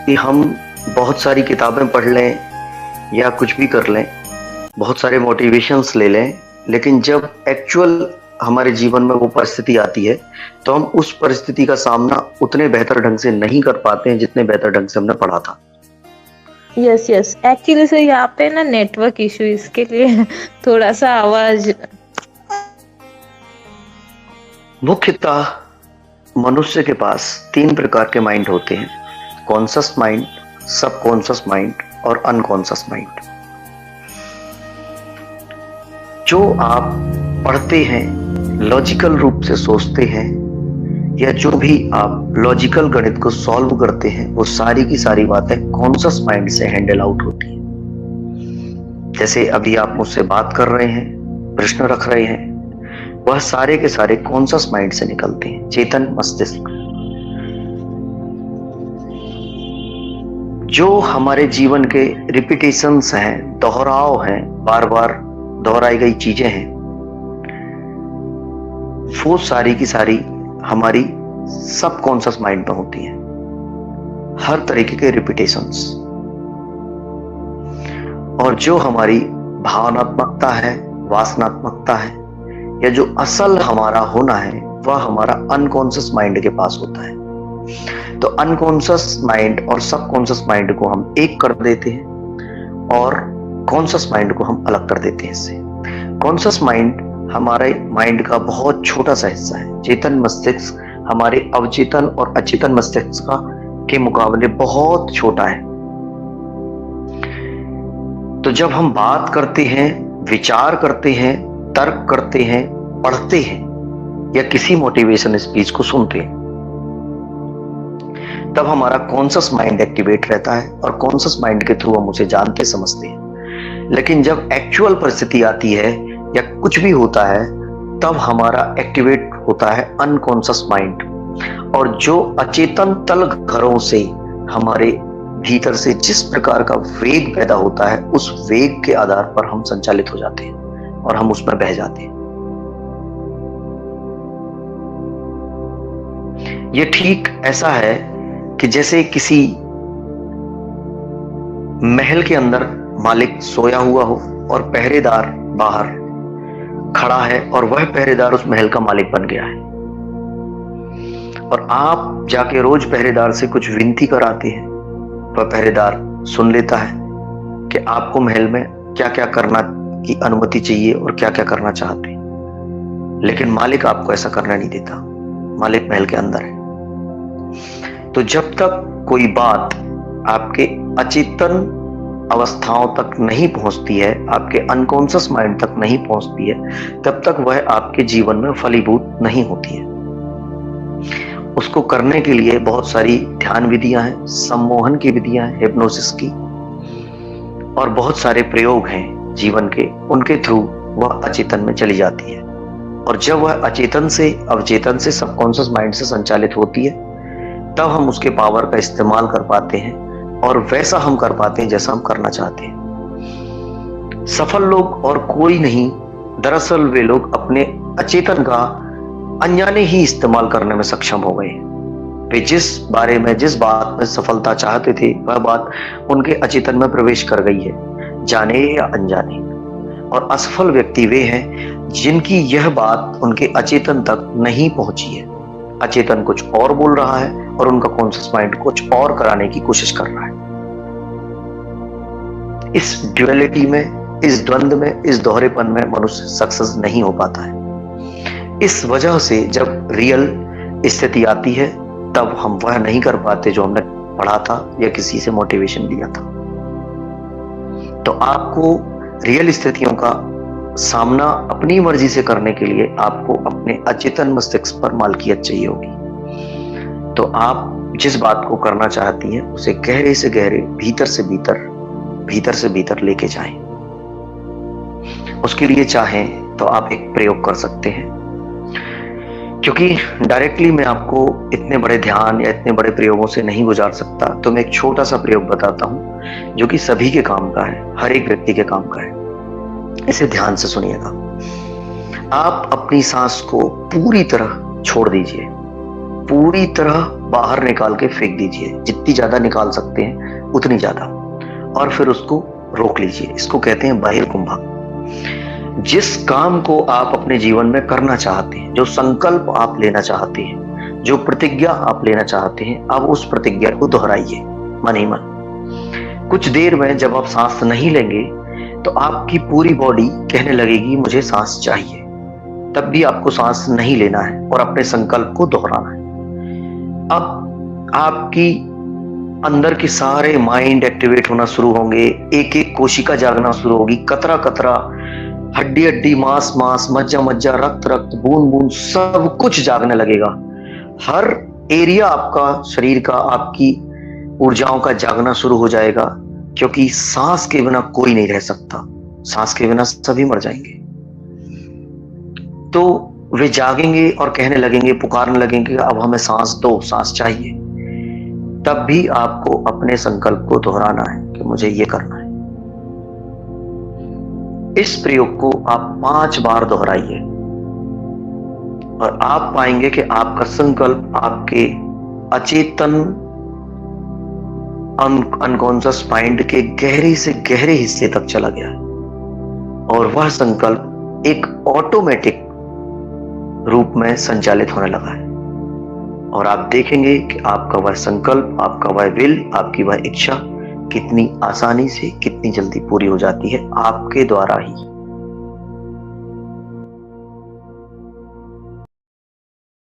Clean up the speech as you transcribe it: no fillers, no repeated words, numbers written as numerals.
कि हम बहुत सारी किताबें पढ़ लें या कुछ भी कर लें, बहुत सारे मोटिवेशंस ले लें, लेकिन जब एक्चुअल हमारे जीवन में वो परिस्थिति आती है, तो हम उस परिस्थिति का सामना उतने बेहतर ढंग से नहीं कर पाते हैं जितने बेहतर ढंग से हमने पढ़ा था। यस यस, एक्चुअली सर यहाँ पे ना नेटवर्क इशू, इसके लिए थोड़ा सा आवाज। मुख्यतः मनुष्य के पास 3 प्रकार के माइंड होते हैं: कॉन्शियस माइंड, सबकॉन्शियस माइंड और अनकॉन्शियस माइंड। जो आप पढ़ते हैं, लॉजिकल रूप से सोचते हैं, या जो भी आप लॉजिकल गणित को सॉल्व करते हैं, वो सारी की सारी बातें कॉन्शियस माइंड से हैंडल आउट होती हैं। जैसे अभी आप मुझसे बात कर रहे हैं, प्रश्न रख रहे हैं, वह सारे के सारे कॉन्शियस माइंड से निकलते हैं, चेतन मस्तिष्क। जो हमारे जीवन के रिपीटेशंस हैं, दोहराव हैं, बार बार दोहराई गई चीजें हैं, वो सारी की सारी हमारी सबकॉन्शियस माइंड में होती है। हर तरीके के रिपीटेशंस। और जो हमारी भावनात्मकता है, वासनात्मकता है, या जो असल हमारा होना है, वह हमारा अनकॉन्शियस माइंड के पास होता है। तो अनकॉन्शियस माइंड और सबकॉन्शियस माइंड को हम एक कर देते हैं और कॉन्शियस माइंड को हम अलग कर देते हैं इससे। कॉन्शियस माइंड हमारे माइंड का बहुत छोटा सा हिस्सा है। चेतन मस्तिष्क हमारे अवचेतन और अचेतन मस्तिष्क का के मुकाबले बहुत छोटा है। तो जब हम बात करते हैं, विचार करते हैं, तर्क करते हैं, पढ़ते हैं या किसी मोटिवेशन स्पीच को सुनते हैं, तब हमारा कॉन्शियस माइंड एक्टिवेट रहता है और कॉन्शियस माइंड के थ्रू हम उसे जानते समझते हैं। लेकिन जब एक्चुअल परिस्थिति आती है या कुछ भी होता है, तब हमारा एक्टिवेट होता है अनकॉन्शियस माइंड, और जो अचेतन तल घरों से हमारे भीतर से जिस प्रकार का वेग पैदा होता है, उस वेग के आधार पर हम संचालित हो जाते हैं और हम उसमें बह जाते हैं। ये ठीक ऐसा है कि जैसे किसी महल के अंदर मालिक सोया हुआ हो और पहरेदार बाहर खड़ा है, और वह पहरेदार उस महल का मालिक बन गया है, और आप जाके रोज पहरेदार से कुछ विनती कराते हैं। वह पहरेदार सुन लेता है कि आपको महल में क्या क्या करना की अनुमति चाहिए और क्या क्या करना चाहते हैं, लेकिन मालिक आपको ऐसा करना नहीं देता। मालिक महल के अंदर है। तो जब तक कोई बात आपके अचेतन अवस्थाओं तक नहीं पहुंचती है, आपके अनकॉन्शियस माइंड तक नहीं पहुंचती है, तब तक वह आपके जीवन में फलीभूत नहीं होती है। उसको करने के लिए बहुत सारी ध्यान विधियां हैं, सम्मोहन की विधियां हैं, हिप्नोसिस की, और बहुत सारे प्रयोग हैं जीवन के, उनके थ्रू वह अचेतन में चली जाती है। और जब वह अचेतन से अवचेतन से सबकॉन्शियस माइंड से संचालित होती है, तब हम उसके पावर का इस्तेमाल कर पाते हैं और वैसा हम कर पाते हैं जैसा हम करना चाहते हैं। सफल लोग और कोई नहीं, दरअसल वे लोग अपने अचेतन का अनजाने ही इस्तेमाल करने में सक्षम हो गए। वे जिस बात में सफलता चाहते थे, वह बात उनके अचेतन में प्रवेश कर गई है, जाने या अनजाने। और असफल व्यक्ति वे हैं जिनकी यह बात उनके अचेतन तक नहीं पहुंची है। अचेतन कुछ और बोल रहा है और उनका कॉन्शियस माइंड कुछ और कराने की कोशिश कर रहा है। इस ड्युअलिटी में, इस द्वंद्व में, इस दोहरेपन में मनुष्य सक्सेस नहीं हो पाता है। इस वजह से जब रियल स्थिति आती है, तब हम वह नहीं कर पाते जो हमने पढ़ा था या किसी से मोटिवेशन लिया था। तो आपको रियल स्थितियों का सामना अपनी मर्जी से करने के लिए आपको अपने अचेतन मस्तिष्क पर मालकियत चाहिए होगी। तो आप जिस बात को करना चाहती हैं, उसे गहरे से गहरे, भीतर से भीतर लेके जाएं। उसके लिए चाहें तो आप एक प्रयोग कर सकते हैं, क्योंकि डायरेक्टली मैं आपको इतने बड़े ध्यान या इतने बड़े प्रयोगों से नहीं गुजार सकता। तो मैं एक छोटा सा प्रयोग बताता हूं जो कि सभी के काम का है, हर एक व्यक्ति के काम का है। इसे ध्यान से सुनिएगा। आप अपनी सांस को पूरी तरह छोड़ दीजिए, पूरी तरह बाहर निकाल के फेंक दीजिए, जितनी ज्यादा निकाल सकते हैं उतनी ज्यादा, और फिर उसको रोक लीजिए। इसको कहते हैं बहिर्कुंभक। जिस काम को आप अपने जीवन में करना चाहते हैं, जो संकल्प आप लेना चाहते हैं, जो प्रतिज्ञा आप लेना चाहते हैं, अब उस प्रतिज्ञा को दोहराइए मन ही मन। कुछ देर में जब आप सांस नहीं लेंगे तो आपकी पूरी बॉडी कहने लगेगी मुझे सांस चाहिए। तब भी आपको सांस नहीं लेना है और अपने संकल्प को दोहराना है। अब आपकी अंदर के सारे माइंड एक्टिवेट होना शुरू होंगे, एक एक कोशिका जागना शुरू होगी, कतरा कतरा, हड्डी हड्डी, मांस मांस, मज्जा मज्जा, रक्त रक्त, बूंद बूंद, सब कुछ जागने लगेगा। हर एरिया आपका शरीर का, आपकी ऊर्जाओं का जागना शुरू हो जाएगा, क्योंकि सांस के बिना कोई नहीं रह सकता। सांस के बिना सभी मर जाएंगे। तो वे जागेंगे और कहने लगेंगे, पुकारने लगेंगे, अब हमें सांस दो, सांस चाहिए। तब भी आपको अपने संकल्प को दोहराना है कि मुझे ये करना है। इस प्रयोग को आप 5 बार दोहराइए और आप पाएंगे कि आपका संकल्प आपके अचेतन अनकॉन्शियस माइंड के गहरे से गहरे हिस्से तक चला गया है और वह संकल्प एक ऑटोमेटिक रूप में संचालित होने लगा है। और आप देखेंगे कि आपका वह संकल्प, आपका वह विल, आपकी वह इच्छा कितनी आसानी से, कितनी जल्दी पूरी हो जाती है आपके द्वारा ही।